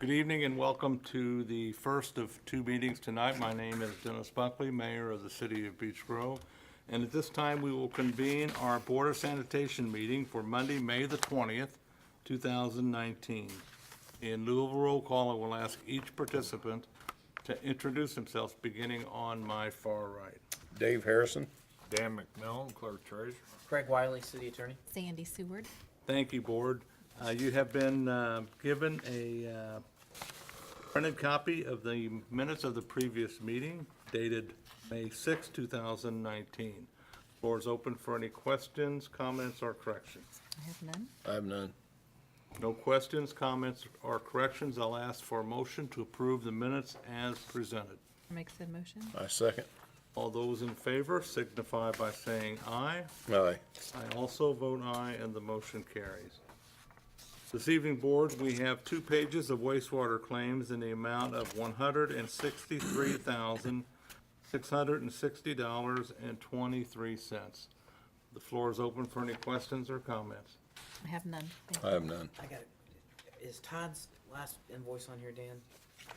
Good evening and welcome to the first of two meetings tonight. My name is Dennis Buckley, Mayor of the City of Beech Grove. And at this time, we will convene our Board of Sanitation meeting for Monday, May the 20th, 2019. In lieu of a roll call, I will ask each participant to introduce themselves, beginning on my far right. Dave Harrison. Dan McMillan, Clerk Treasurer. Craig Wiley, City Attorney. Sandy Seward. Thank you, Board. You have been given a printed copy of the minutes of the previous meeting dated May 6, 2019. Floor is open for any questions, comments, or corrections. I have none. I have none. No questions, comments, or corrections. I'll ask for a motion to approve the minutes as presented. I'll make said motion. I second. All those in favor signify by saying aye. Aye. I also vote aye, and the motion carries. This evening, Board, we have 2 pages of wastewater claims in the amount of $163,660.23. The floor is open for any questions or comments. I have none. Thank I have none. I got it. Is Todd's last invoice on here, Dan?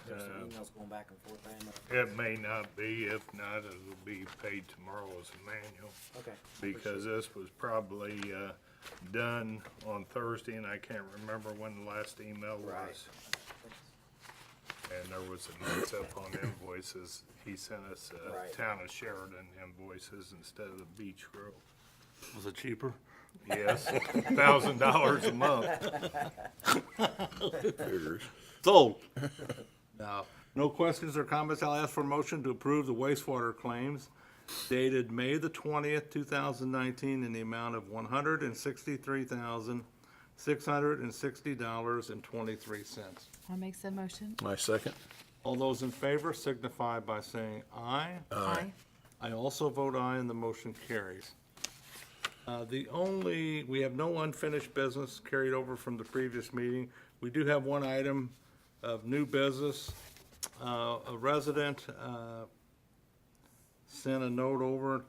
There's some emails going back and forth. I am, It may not be, if not, it'll be paid tomorrow as a manual. okay. Because this was probably, done on Thursday, and I can't remember when the last email Right. was. And there was a mix up on invoices. He sent us, Right. Town of Sheridan invoices instead of the Beech Grove. Was it cheaper? Yes, $1,000 a month. Figures. Sold. No questions or comments. I'll ask for a motion to approve the wastewater claims dated May the 20th, 2019 in the amount of $163,660.23. I'll make said motion. I second. All those in favor signify by saying aye. Aye. I also vote aye, and the motion carries. We have no unfinished business carried over from the previous meeting. We do have one item of new business. A resident sent a note over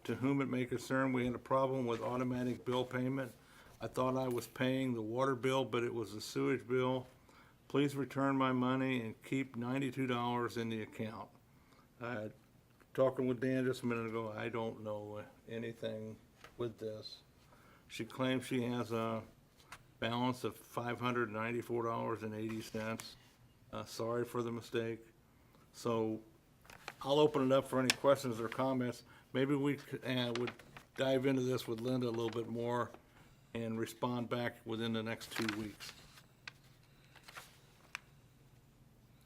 to whom it may concern. We had a problem with automatic bill payment. I thought I was paying the water bill, but it was the sewage bill. Please return my money and keep $92 in the account. Talking with Dan just a minute ago, I don't know anything with this. She claims she has a balance of $594.80. Sorry for the mistake. So I'll open it up for any questions or comments. Maybe we would dive into this with Linda a little bit more and respond back within the next 2 weeks.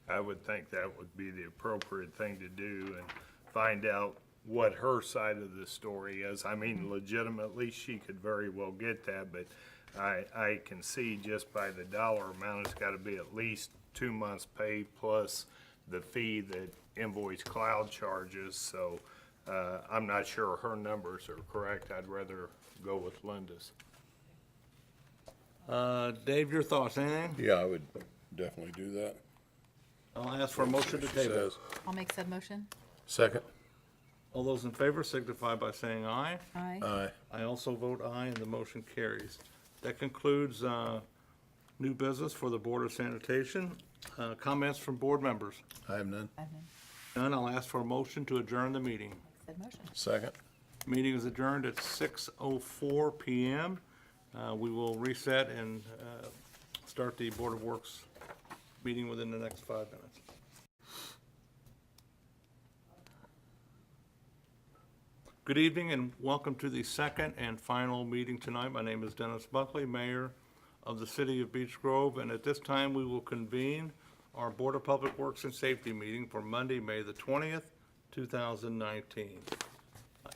I would think that would be the appropriate thing to do and find out what her side of the story is. I mean, legitimately, she could very well get that, but I can see just by the dollar amount, it's gotta be at least 2 months' pay plus the fee that Invoice Cloud charges, so, I'm not sure her numbers are correct. I'd rather go with Linda's. Dave, your thoughts, anything? Yeah, I would definitely do that. I'll ask for a motion to table. Says. I'll make said motion. Second. All those in favor signify by saying aye. Aye. Aye. I also vote aye, and the motion carries. That concludes new business for the Board of Sanitation. Comments from board members? I have none. I have none. None. I'll ask for a motion to adjourn the meeting. Said motion. Second. Meeting is adjourned at 6:04 PM. We will reset and start the Board of Works meeting within the next 5 minutes. Good evening and welcome to the second and final meeting tonight. My name is Dennis Buckley, Mayor of the City of Beech Grove, and at this time we will convene our Board of Public Works and Safety meeting for Monday, May the 20th, 2019.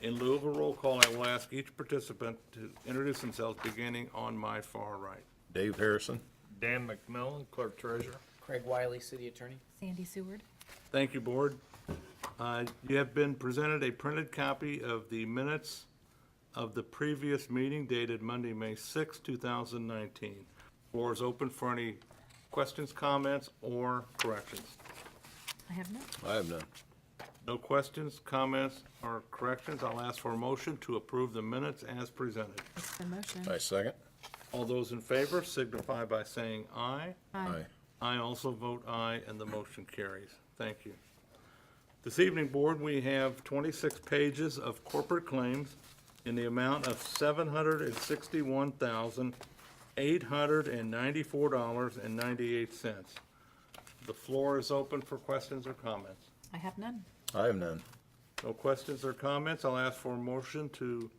In lieu of a roll call, I will ask each participant to introduce themselves, beginning on my far right. Dave Harrison. Dan McMillan, Clerk Treasurer. Craig Wiley, City Attorney. Sandy Seward. Thank you, Board. You have been presented a printed copy of the minutes of the previous meeting dated Monday, May 6, 2019. Floor is open for any questions, comments, or corrections. I have none. I have none. No questions, comments, or corrections. I'll ask for a motion to approve the minutes as presented. Make said motion. I second. All those in favor signify by saying aye. Aye. I also vote aye, and the motion carries. Thank you. This evening, Board, we have 26 pages of corporate claims in the amount of $761,894.98. The floor is open for questions or comments. I have none. I have none. No questions or comments. I'll ask for a motion to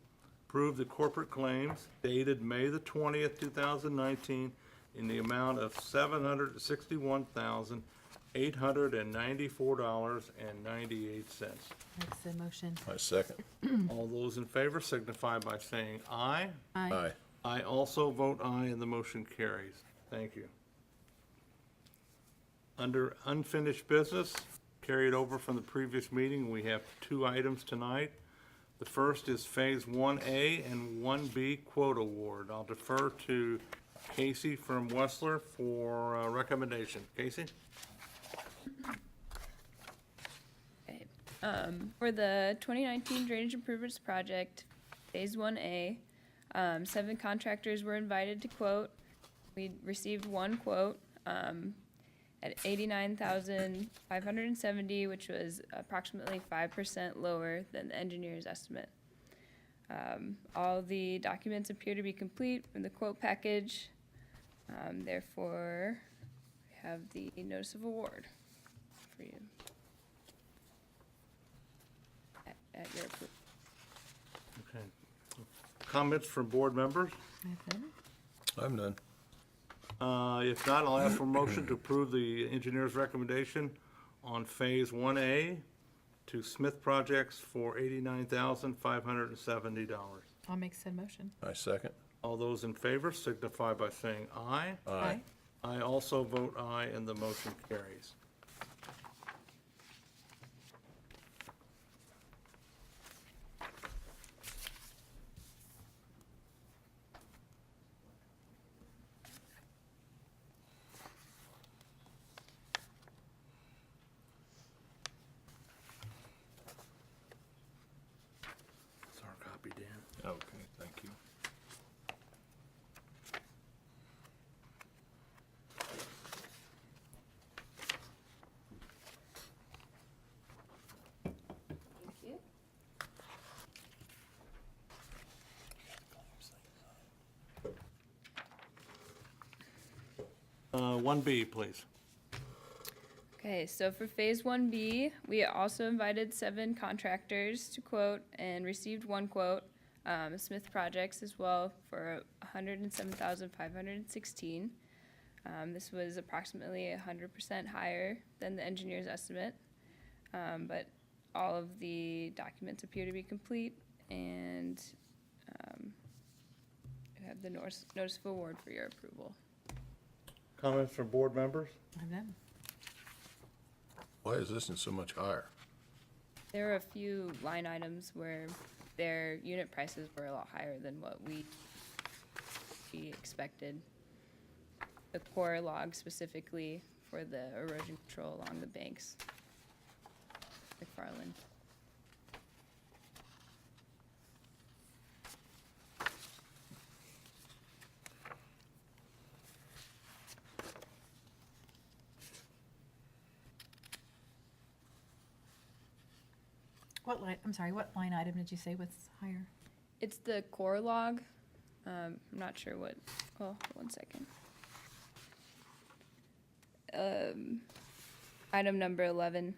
approve the corporate claims dated May the 20th, 2019, in the amount of $761,894.98. Make said motion. I second. All those in favor signify by saying aye. Aye. I also vote aye, and the motion carries. Thank you. Under unfinished business, carried over from the previous meeting, we have 2 items tonight. The first is Phase 1A and 1B quote award. I'll defer to Casey from Westler for recommendation. Casey? Okay. For the 2019 Drainage Improvements Project, Phase 1A, 7 contractors were invited to quote. We received 1 quote at $89,570, which was approximately 5% lower than the engineer's estimate. All the documents appear to be complete in the quote package. Therefore, we have the notice of award for you at your approval. Okay. Comments from board members? I have none. I have none. If not, I'll ask for a motion to approve the engineer's recommendation on Phase 1A to Smith Projects for $89,570. I'll make said motion. I second. All those in favor signify by saying aye. Aye. I also vote aye, and the motion carries. It's our copy, Dan. Okay, thank you. Thank you. 1B, please. Okay, so for Phase 1B, we also invited 7 contractors to quote and received 1 quote, Smith Projects as well, for $107,516. This was approximately 100% higher than the engineer's estimate, but all of the documents appear to be complete, and you have the notice of award for your approval. Comments from board members? I have none. Why is this one so much higher? There are a few line items where their unit prices were a lot higher than what we expected. The core log specifically for the erosion control along the banks. McFarland. What line, I'm sorry, what line item did you say was higher? It's the core log. I'm not sure what, well, 1 second. Item number 11.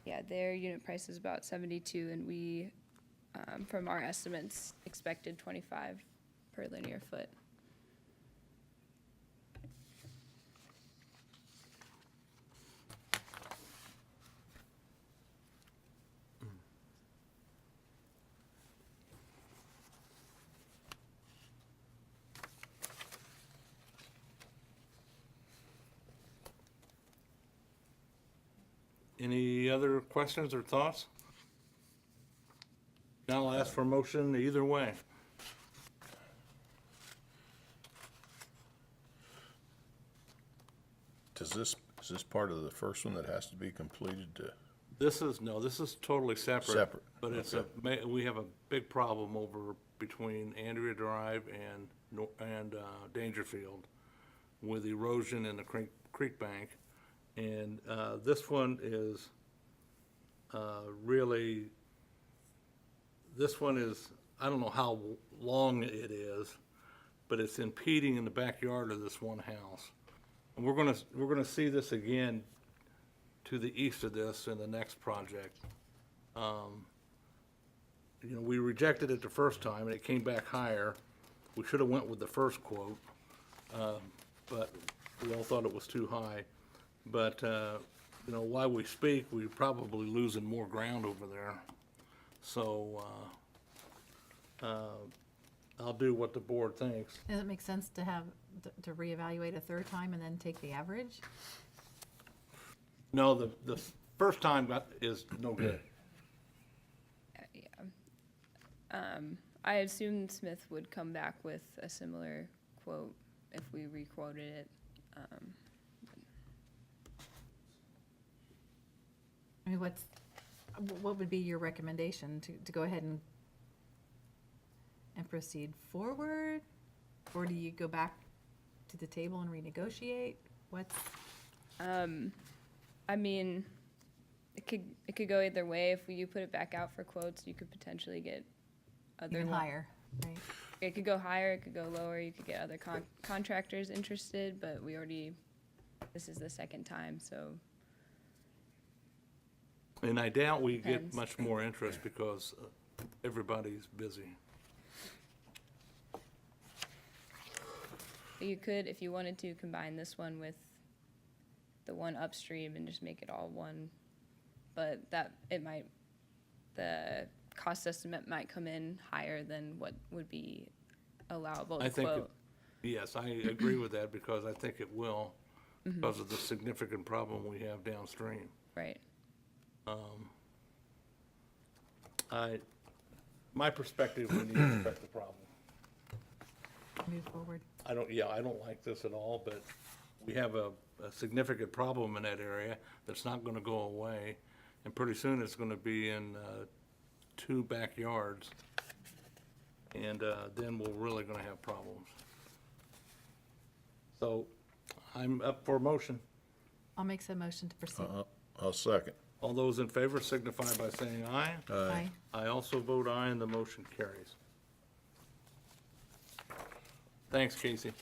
Yeah, their unit price is about 72, and we, from our estimates, expected 25 per linear foot. Any other questions or thoughts? Now I'll ask for a motion either way. Is this part of the first one that has to be completed to This is totally separate. Separate, But it's okay. we have a big problem over between Andrea Drive and Dangerfield with erosion in the creek bank. And, this one is, really, this one is, I don't know how long it is, but it's impeding in the backyard of this one house. And we're gonna see this again to the east of this in the next project. You know, we rejected it the first time and it came back higher. We should have went with the first quote, but we all thought it was too high. But, you know, while we speak, we're probably losing more ground over there. So, I'll do what the board thinks. Does it make sense to have, to reevaluate a third time and then take the average? No, the first time is no good. I assumed Smith would come back with a similar quote if we requoted it. I mean, what would be your recommendation to go ahead and proceed forward? Or do you go back to the table and renegotiate? What's, I mean, it could go either way. If you put it back out for quotes, you could potentially get other even higher, right? It could go higher, it could go lower, you could get other contractors interested, but this is the second time, so. And I doubt we get Depends. much more interest because everybody's busy. You could, if you wanted to, combine this one with the one upstream and just make it all one. But the cost estimate might come in higher than what would be allowable to I think, quote. yes, I agree with that because I think it will, because of the significant problem we have downstream. Right. My perspective, we need to correct the problem. Move forward. I don't like this at all, but we have a significant problem in that area that's not gonna go away. And pretty soon it's gonna be in, 2 backyards. And, then we're really gonna have problems. So, I'm up for a motion. I'll make some motion to proceed. I'll second. All those in favor signify by saying aye. Aye. I also vote aye and the motion carries. Thanks, Casey.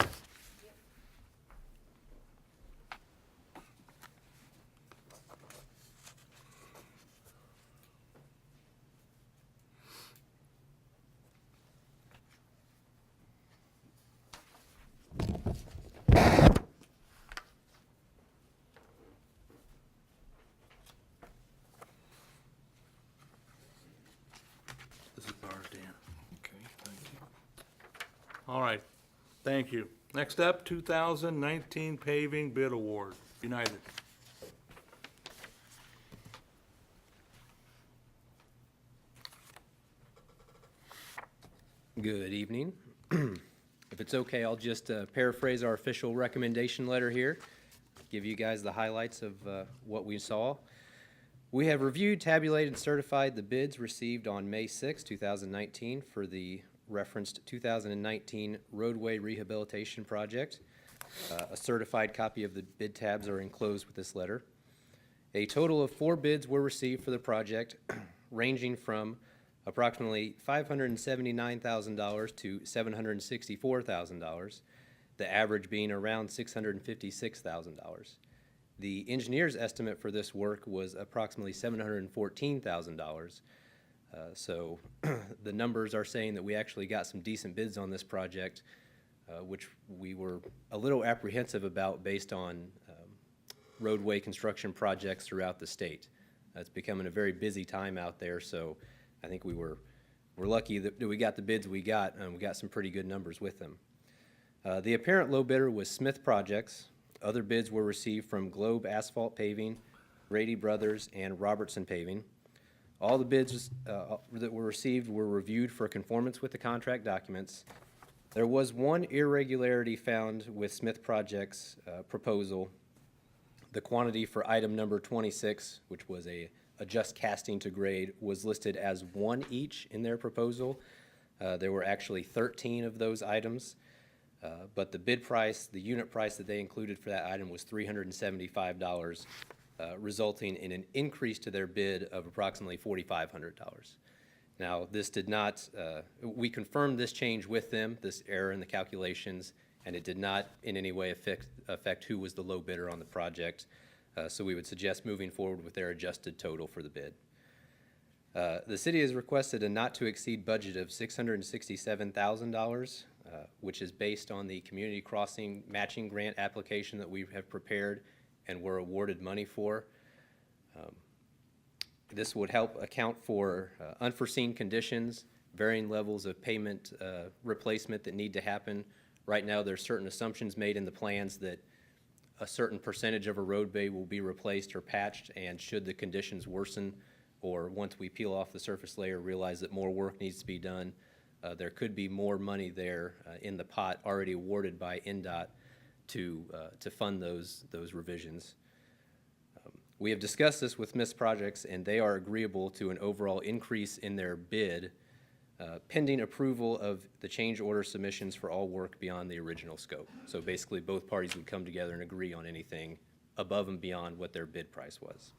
This is ours, Dan. Okay, thank you. All right, thank you. Next up, 2019 paving bid award, United. Good evening. If it's okay, I'll just paraphrase our official recommendation letter here, give you guys the highlights of what we saw. We have reviewed, tabulated, and certified the bids received on May 6, 2019 for the referenced 2019 roadway rehabilitation project. A certified copy of the bid tabs are enclosed with this letter. A total of 4 bids were received for the project, ranging from approximately $579,000 to $764,000, the average being around $656,000. The engineer's estimate for this work was approximately $714,000. So the numbers are saying that we actually got some decent bids on this project, which we were a little apprehensive about based on roadway construction projects throughout the state. It's becoming a very busy time out there, so I think we're lucky that we got the bids we got, and we got some pretty good numbers with them. The apparent low bidder was Smith Projects. Other bids were received from Globe Asphalt Paving, Grady Brothers, and Robertson Paving. All the bids that were received were reviewed for conformance with the contract documents. There was one irregularity found with Smith Projects' proposal. The quantity for item number 26, which was a adjust casting to grade was listed as one each in their proposal. There were actually 13 of those items, but the bid price, the unit price that they included for that item was $375, resulting in an increase to their bid of approximately $4,500. Now, this did not, we confirmed this change with them, this error in the calculations, and it did not in any way affect who was the low bidder on the project. So we would suggest moving forward with their adjusted total for the bid. The city has requested a not-to-exceed budget of $667,000, which is based on the community crossing matching grant application that we have prepared and were awarded money for. This would help account for unforeseen conditions, varying levels of pavement replacement that need to happen. Right now, there's certain assumptions made in the plans that a certain percentage of a roadway will be replaced or patched, and should the conditions worsen, or once we peel off the surface layer, realize that more work needs to be done, there could be more money there in the pot already awarded by NDOT to fund those revisions. We have discussed this with Smith Projects, and they are agreeable to an overall increase in their bid, pending approval of the change order submissions for all work beyond the original scope. So basically, both parties would come together and agree on anything above and beyond what their bid price was.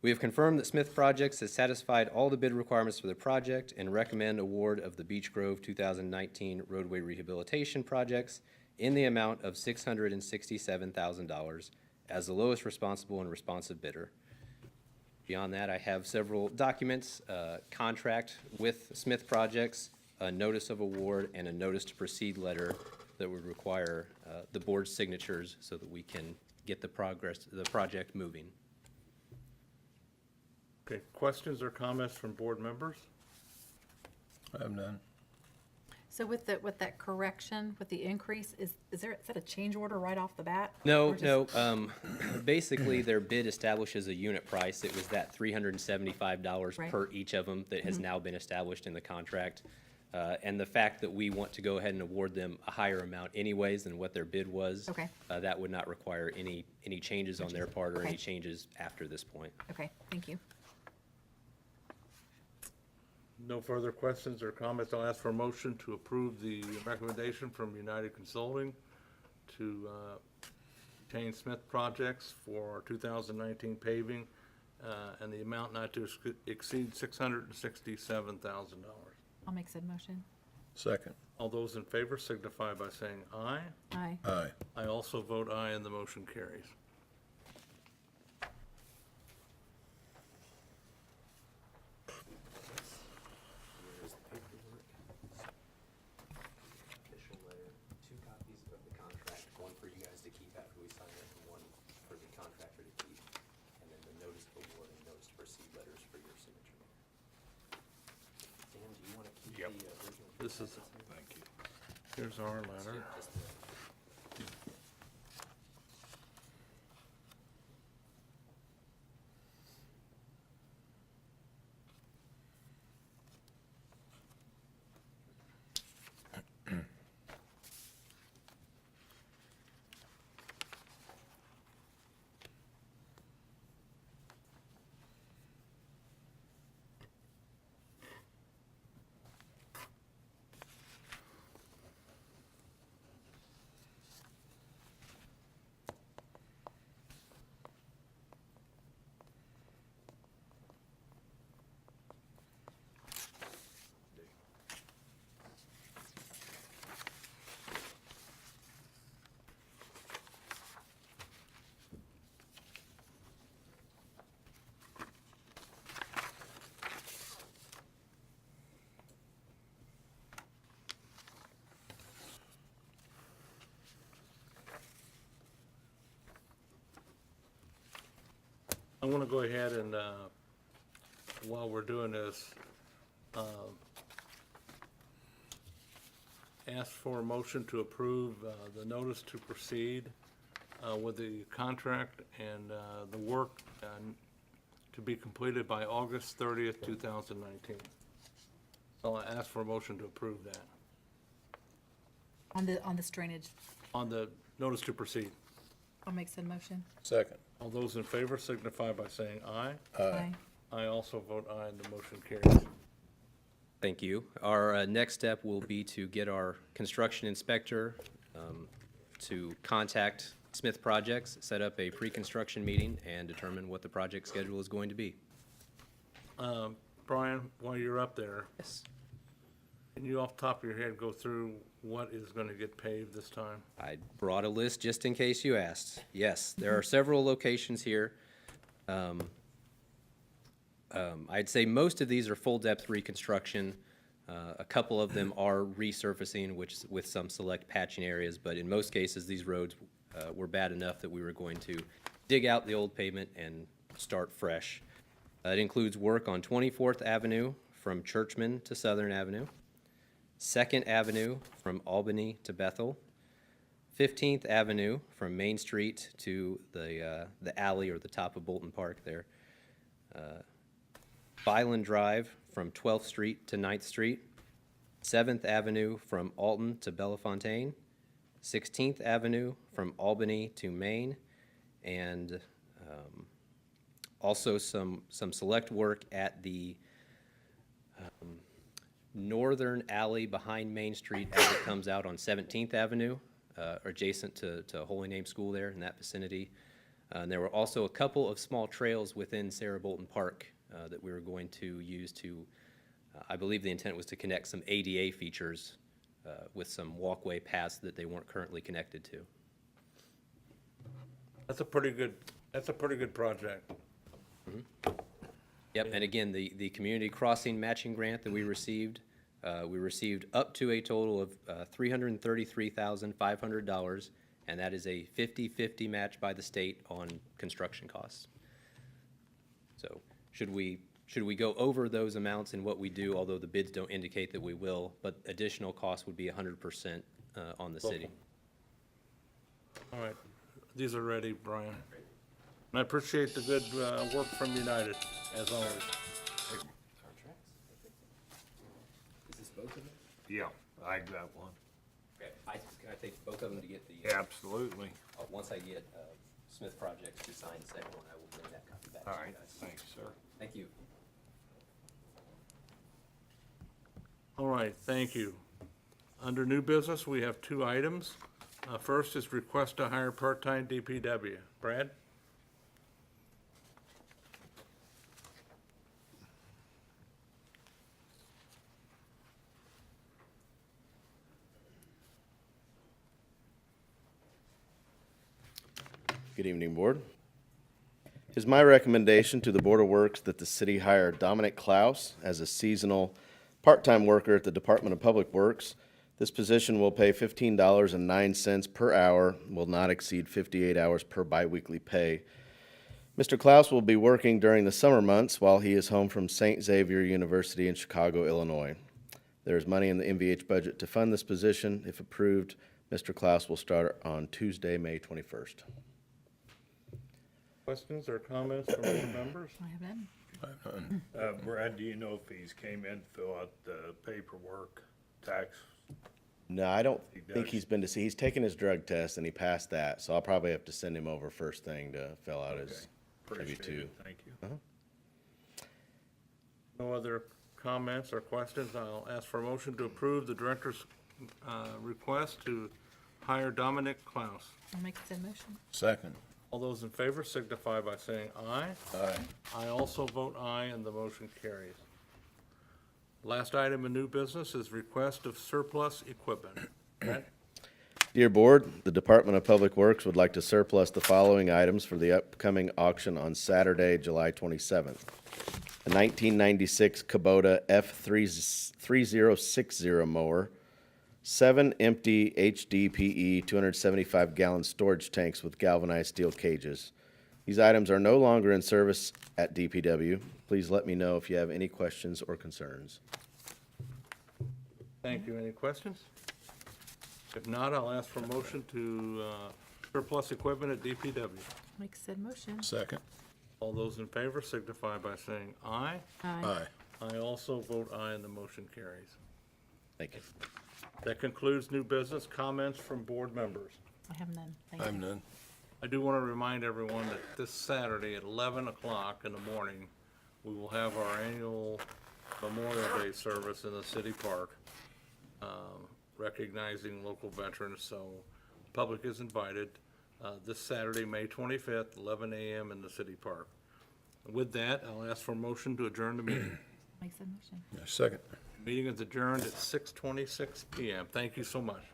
We have confirmed that Smith Projects has satisfied all the bid requirements for the project and recommend award of the Beech Grove 2019 roadway rehabilitation projects in the amount of $667,000 as the lowest responsible and responsive bidder. Beyond that, I have several documents, contract with Smith Projects, a notice of award, and a notice to proceed letter that would require the board's signatures so that we can get the project moving. Okay, questions or comments from board members? I have none. So with that correction, with the increase, is that a change order right off the bat? No, Or just- no, basically, their bid establishes a unit price. It was that $375 Right. per each of them that has now been established in the contract. And the fact that we want to go ahead and award them a higher amount anyways than what their bid was. Okay. That would not require any changes on their part or any Okay. changes after this point. Okay, thank you. No further questions or comments. I'll ask for a motion to approve the recommendation from United Consulting to obtain Smith Projects for 2019 paving and the amount not to exceed $667,000. I'll make said motion. Second. All those in favor signify by saying aye. Aye. Aye. I also vote aye, and the motion carries. Here's the paperwork. Official letter, 2 copies of the contract, one for you guys to keep after we sign it, and one for the contractor to keep. And then the notice of award and notice to proceed letters for your signature. Dan, do you want to keep Yep. the original? This is, Thank you. here's our letter. Just the- I want to go ahead and, while we're doing this, ask for a motion to approve the notice to proceed with the contract and the work to be completed by August 30th, 2019. So I ask for a motion to approve that On this drainage, on the notice to proceed. I'll make said motion. Second. All those in favor signify by saying aye. Aye. I also vote aye, and the motion carries. Thank you. Our next step will be to get our construction inspector to contact Smith Projects, set up a pre-construction meeting, and determine what the project schedule is going to be. Brian, while you're up there, Yes. can you off the top of your head go through what is gonna get paved this time? I brought a list just in case you asked. Yes, there are several locations here. I'd say most of these are full-depth reconstruction. A couple of them are resurfacing, which, with some select patching areas, but in most cases, these roads were bad enough that we were going to dig out the old pavement and start fresh. It includes work on 24th Avenue from Churchman to Southern Avenue, 2nd Avenue from Albany to Bethel, 15th Avenue from Main Street to the alley or the top of Bolton Park there, Byland Drive from 12th Street to 9th Street, 7th Avenue from Alton to Bellefontaine, 16th Avenue from Albany to Maine, and also some select work at the northern alley behind Main Street as it comes out on 17th Avenue, adjacent to Holy Name School there in that vicinity. And there were also a couple of small trails within Sarah Bolton Park that we were going to use to, I believe the intent was to connect some ADA features with some walkway paths that they weren't currently connected to. That's a pretty good project. Yep, and again, the community crossing matching grant that we received up to a total of $333,500, and that is a 50-50 match by the state on construction costs. So should we go over those amounts in what we do, although the bids don't indicate that we will, but additional costs would be 100% on the city. All right, these are ready, Brian. And I appreciate the good work from United, as always. Is this both of them? Yeah, I got one. Okay, I take both of them to get the, Absolutely. once I get Smith Projects to sign the second one, I will bring that copy back All to you right, guys. thanks, sir. Thank you. All right, thank you. Under new business, we have two items. First is request to hire part-time DPW. Brad? Good evening, Board. It is my recommendation to the Board of Works that the city hire Dominic Klaus as a seasonal part-time worker at the Department of Public Works. This position will pay $15.09 per hour, will not exceed 58 hours per biweekly pay. Mr. Klaus will be working during the summer months while he is home from St. Xavier University in Chicago, Illinois. There is money in the MVH budget to fund this position. If approved, Mr. Klaus will start on Tuesday, May 21st. Questions or comments from board members? I have none. Brad, do you know if he's came in, fill out the paperwork, tax? No, I don't He think does. he's been to see. He's taken his drug test and he passed that, so I'll probably have to send him over first thing to fill out his Appreciate W-2. it, thank you. No other comments or questions? I'll ask for a motion to approve the director's request to hire Dominic Klaus. I'll make said motion. Second. All those in favor signify by saying aye. Aye. I also vote aye, and the motion carries. Last item in new business is request of surplus equipment. Brad? Dear Board, the Department of Public Works would like to surplus the following items for the upcoming auction on Saturday, July 27th. A 1996 Kubota F3060 mower, 7 empty HDPE 275-gallon storage tanks with galvanized steel cages. These items are no longer in service at DPW. Please let me know if you have any questions or concerns. Thank you. Any questions? If not, I'll ask for a motion to surplus equipment at DPW. Make said motion. Second. All those in favor signify by saying aye. Aye. I also vote aye, and the motion carries. Thank you. That concludes new business. Comments from board members? I have none. Thank I'm you. none. I do want to remind everyone that this Saturday at 11 o'clock in the morning, we will have our annual Memorial Day service in the city park, recognizing local veterans, so public is invited, this Saturday, May 25th, 11 a.m. in the city park. With that, I'll ask for a motion to adjourn the meeting. Makes a motion. Yeah, second. Meeting is adjourned at 6:26 p.m. Thank you so much.